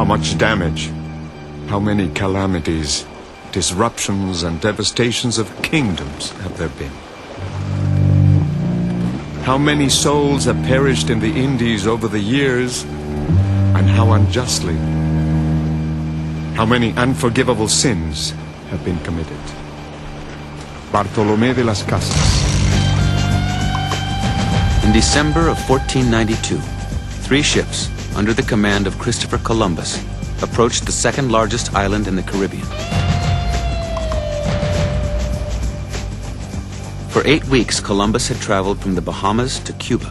much damage, how many calamities, disruptions and devastations of kingdoms have there been? How many souls have perished in the Indies over the years, and how unjustly? How many unforgivable sins have been committed? Bartolomé de las Casas. In December of 1492, 3 ships, under the command of Christopher Columbus, approached the second largest island in the Caribbean. For 8 weeks, Columbus had traveled from the Bahamas to Cuba,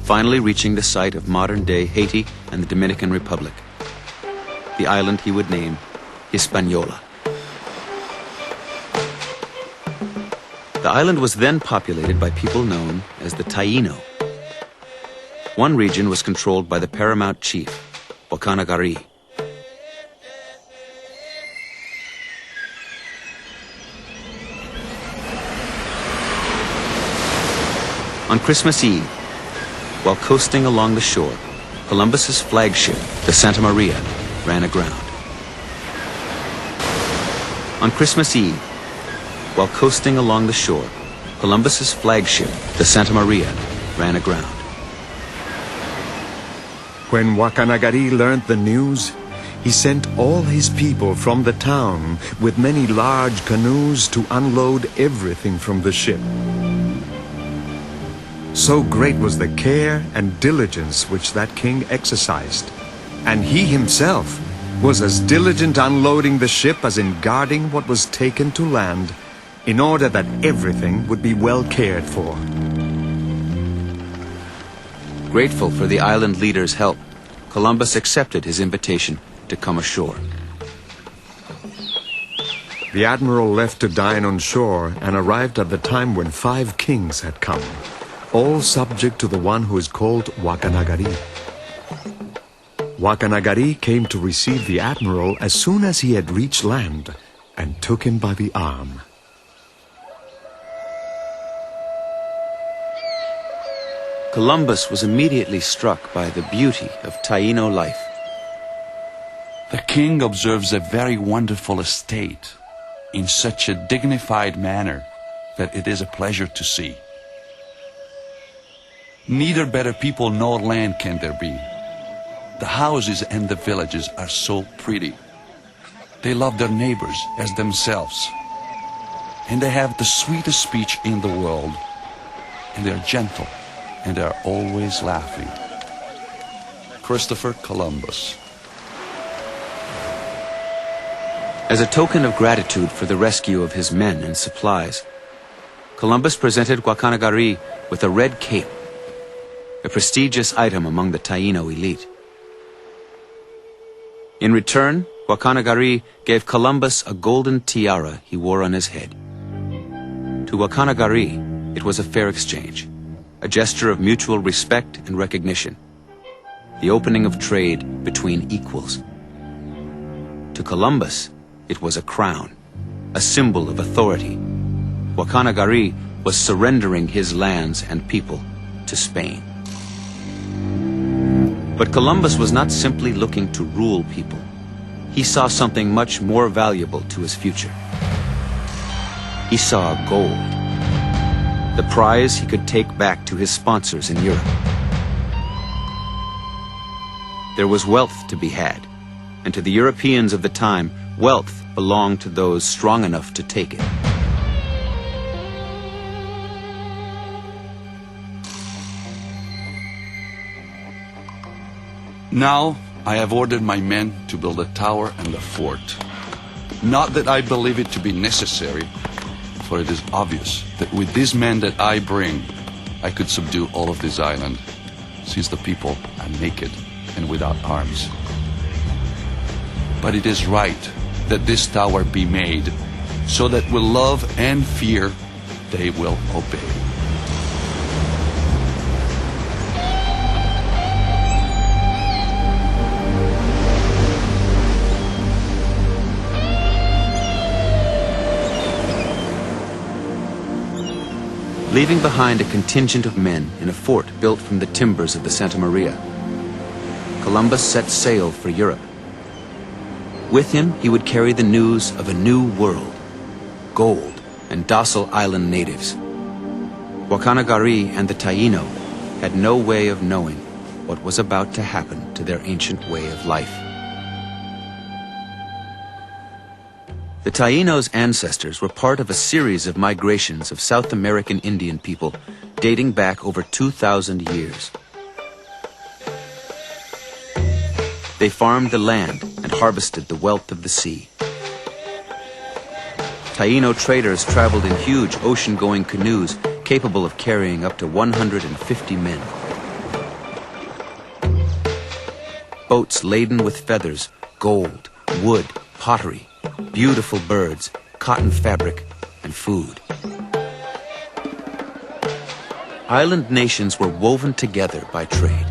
finally reaching the site of modern-day Haiti and the Dominican Republic. The island he would name Hispaniola. The island was then populated by people known as the Taino. One region was controlled by the paramount chief, Wakanagari. On Christmas Eve, while coasting along the shore, Columbus's flagship, the Santa Maria, ran aground. On Christmas Eve, while coasting along the shore, Columbus's flagship, the Santa Maria, ran aground. When Wakanagari learned the news, he sent all his people from the town with many large canoes to unload everything from the ship. So great was the care and diligence which that king exercised, and he himself was as diligent unloading the ship as in guarding what was taken to land, in order that everything would be well cared for. Grateful for the island leader's help, Columbus accepted his invitation to come ashore. The admiral left to dine on shore and arrived at the time when 5 kings had come, all subject to the one who is called Wakanagari. Wakanagari came to receive the admiral as soon as he had reached land and took him by the arm. Columbus was immediately struck by the beauty of Taino life. The king observes a very wonderful estate in such a dignified manner that it is a pleasure to see. Neither better people nor land can there be. The houses and the villages are so pretty. They love their neighbors as themselves. And they have the sweetest speech in the world. And they are gentle. And they are always laughing. Christopher Columbus. As a token of gratitude for the rescue of his men and supplies, Columbus presented Wakanagari with a red cape, a prestigious item among the Taino elite. In return, Wakanagari gave Columbus a golden tiara he wore on his head. To Wakanagari, it was a fair exchange, a gesture of mutual respect and recognition, the opening of trade between equals. To Columbus, it was a crown, a symbol of authority. Wakanagari was surrendering his lands and people to Spain. But Columbus was not simply looking to rule people. He saw something much more valuable to his future. He saw gold, the prize he could take back to his sponsors in Europe. There was wealth to be had, and to the Europeans of the time, wealth belonged to those strong enough to take it. Now I have ordered my men to build a tower and a fort. Not that I believe it to be necessary, for it is obvious that with these men that I bring, I could subdue all of this island, since the people are naked and without arms. But it is right that this tower be made, so that with love and fear they will obey. Leaving behind a contingent of men in a fort built from the timbers of the Santa Maria, Columbus set sail for Europe, With him, he would carry the news of a new world, gold, and docile island natives. Wakanagari and the Taino had no way of knowing what was about to happen to their ancient way of life. The Tainos' ancestors were part of a series of migrations of South American Indian people dating back over 2,000 years. They farmed the land and harvested the wealth of the sea. Taino traders traveled in huge ocean-going canoes capable of carrying up to 150 men. Boats laden with feathers, gold, wood, pottery, beautiful birds, cotton fabric, and food. Island nations were woven together by trade.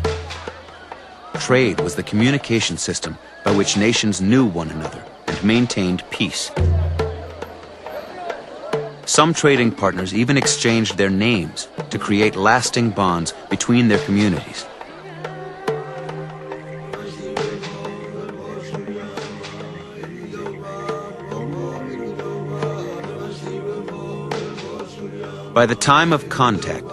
Trade was the communication system by which nations knew one another and maintained peace. Some trading partners even exchanged their names to create lasting bonds between their communities. By the time of contact,